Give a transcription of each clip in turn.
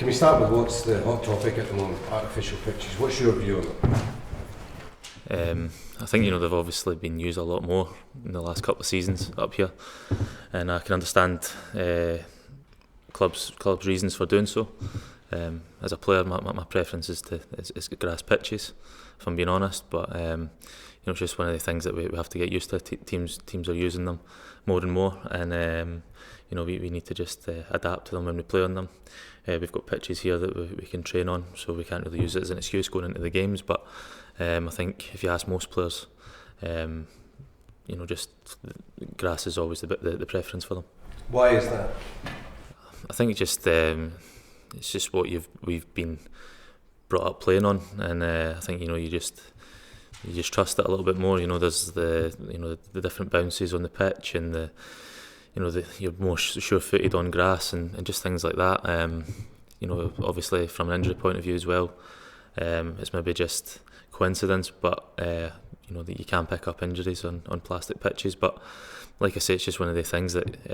we start with what's the hot topic at the moment, artificial pitches? What's your view on it? I think they've obviously been used a lot more in the last couple of seasons up here, and I can understand clubs' reasons for doing so. As a player, my preference is grass pitches, if I'm being honest. But it's just one of the things that we have to get used to. Teams are using them more and more, and we need to just adapt to them when we play on them. We've got pitches here that we can train on, so we can't really use it as an excuse going into the games. But I think if you ask most players, just grass is always the preference for them. Why is that? I think it's just what we've been brought up playing on, and I think you just trust it a little bit more. There's the different bounces on the pitch, and you're more sure-footed on grass, and just things like that. Obviously from an injury point of view as well, it's maybe just coincidence, but that you can pick up injuries on plastic pitches. But like I say, it's just one of the things that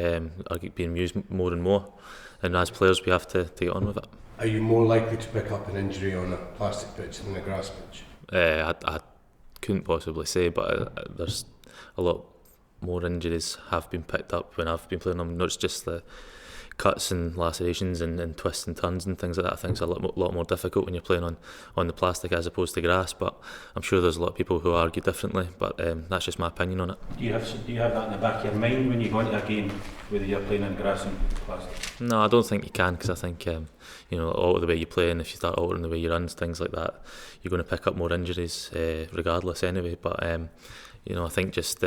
are being used more and more, and as players we have to get on with it. Are you more likely to pick up an injury on a plastic pitch than a grass pitch? I couldn't possibly say, but there's a lot more injuries have been picked up when I've been playing them. Not just the cuts and lacerations and twists and turns and things like that. I think it's a lot more difficult when you're playing on the plastic as opposed to grass, but I'm sure there's a lot of people who argue differently, but that's just my opinion on it. Do you have that in the back of your mind when you go into a game, whether you're playing on grass and plastic? No, I don't think you can, because I think all the way you play, and if you start altering the way you run, things like that, you're going to pick up more injuries regardless anyway. But I think just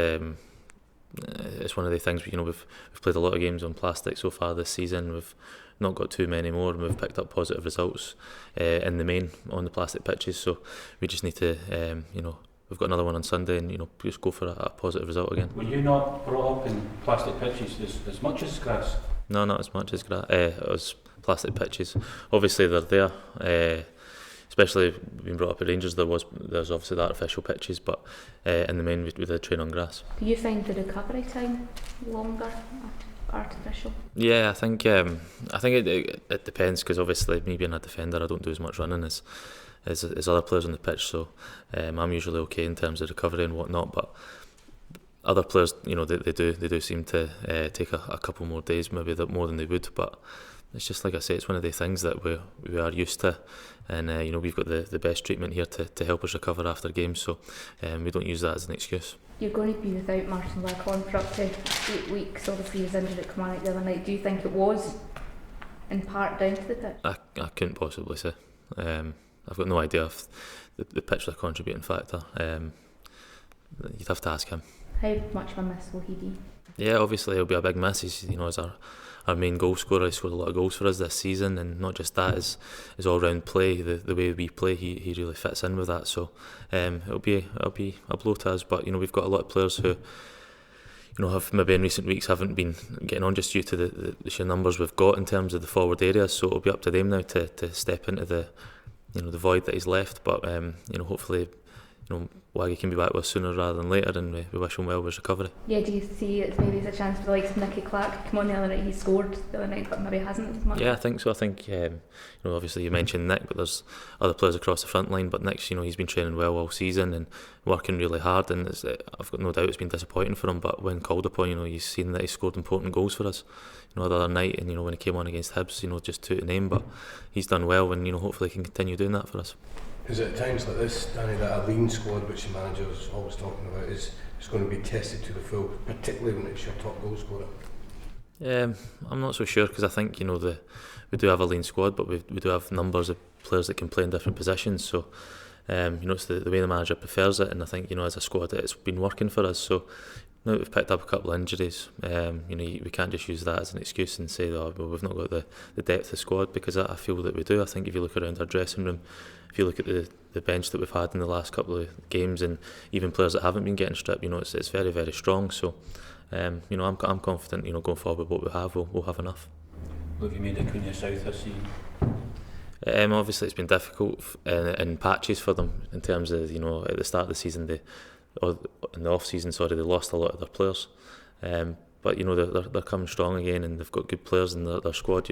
it's one of the things. We've played a lot of games on plastic so far this season. We've not got too many more, and we've picked up positive results in the main on the plastic pitches. So we just need to, we've got another one on Sunday, and just go for a positive result again. Were you not brought up in plastic pitches as much as grass? No, not as much as grass. It was plastic pitches. Obviously they're there. Especially being brought up at Rangers, there's obviously the artificial pitches, but in the main we did train on grass. Do you find the recovery time longer artificial? Yeah, I think it depends, because obviously me being a defender, I don't do as much running as other players on the pitch, so I'm usually okay in terms of recovery and whatnot. But other players, they do seem to take a couple more days, maybe more than they would, but it's just like I say, it's one of the things that we are used to, and we've got the best treatment here to help us recover after games, so we don't use that as an excuse. You're going to be without Martin Leghorn for up to 8 weeks. Obviously he was injured at Kilmarnock the other night. Do you think it was in part down to the pitch? I couldn't possibly say. I've got no idea if the pitch was a contributing factor. You'd have to ask him. How much of a miss will he be? Yeah, obviously he'll be a big miss. He's, as our main goal scorer. He scored a lot of goals for us this season, and not just that, his all-round play, the way we play, he really fits in with that. So it'll be a blow to us, but we've got a lot of players who have maybe in recent weeks haven't been getting on just due to the sheer numbers we've got in terms of the forward areas. So it'll be up to them now to step into the the void that he's left. But hopefully Waggy can be back with us sooner rather than later, and we wish him well with his recovery. Yeah, do you see it maybe as a chance for the likes of Nicky Clark to come on the other night? He scored the other night, but maybe hasn't as much. Yeah, I think so. I think obviously you mentioned Nick, but there's other players across the front line. But Nick's he's been training well all season and working really hard, and I've got no doubt it's been disappointing for him. But when called upon, he's seen that he scored important goals for us. The other night, and when he came on against Hibs, just to name, but he's done well, and hopefully he can continue doing that for us. Is it at times like this, Danny, that a lean squad, which the manager is always talking about, is going to be tested to the full, particularly when it's your top goal scorer? I'm not so sure, because I think we do have a lean squad, but we do have numbers of players that can play in different positions. So it's the way the manager prefers it, and I think as a squad it's been working for us. So now that we've picked up a couple of injuries, we can't just use that as an excuse and say, we've not got the depth of squad, because I feel that we do. I think if you look around our dressing room, if you look at the bench that we've had in the last couple of games, and even players that haven't been getting stripped, it's very, very strong. So I'm confident, going forward with what we have, we'll have enough. What have you made of Cunha South this season? Obviously it's been difficult in patches for them, in terms of at the start of the season, in the off season, they lost a lot of their players, but they're coming strong again, and they've got good players in their squad.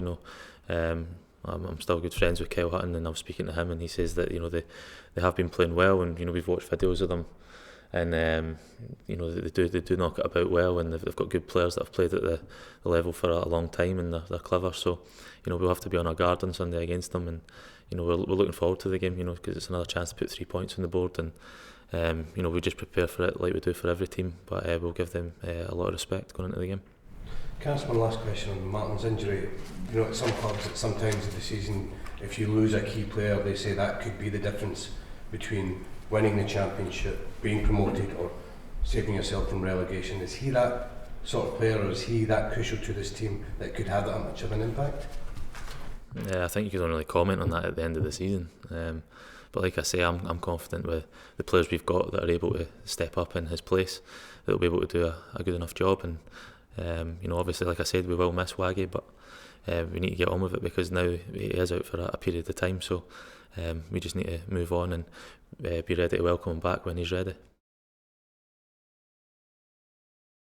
I'm still good friends with Kyle Hutton, and I was speaking to him, and he says that they have been playing well, and we've watched videos of them, and they do knock it about well, and they've got good players that have played at the level for a long time, and they're clever. So we'll have to be on our guard on Sunday against them, and we're looking forward to the game, because it's another chance to put 3 points on the board, and we just prepare for it like we do for every team, but we'll give them a lot of respect going into the game. Can I ask one last question on Martin's injury? At some clubs at some times of the season, if you lose a key player, they say that could be the difference between winning the championship, being promoted, or saving yourself from relegation. Is he that sort of player, or is he that crucial to this team that could have that much of an impact? Yeah, I think you can only comment on that at the end of the season. But like I say, I'm confident with the players we've got that are able to step up in his place, that will be able to do a good enough job. And obviously, like I said, we will miss Waggy, but we need to get on with it, because now he is out for a period of time. So we just need to move on and be ready to welcome him back when he's ready.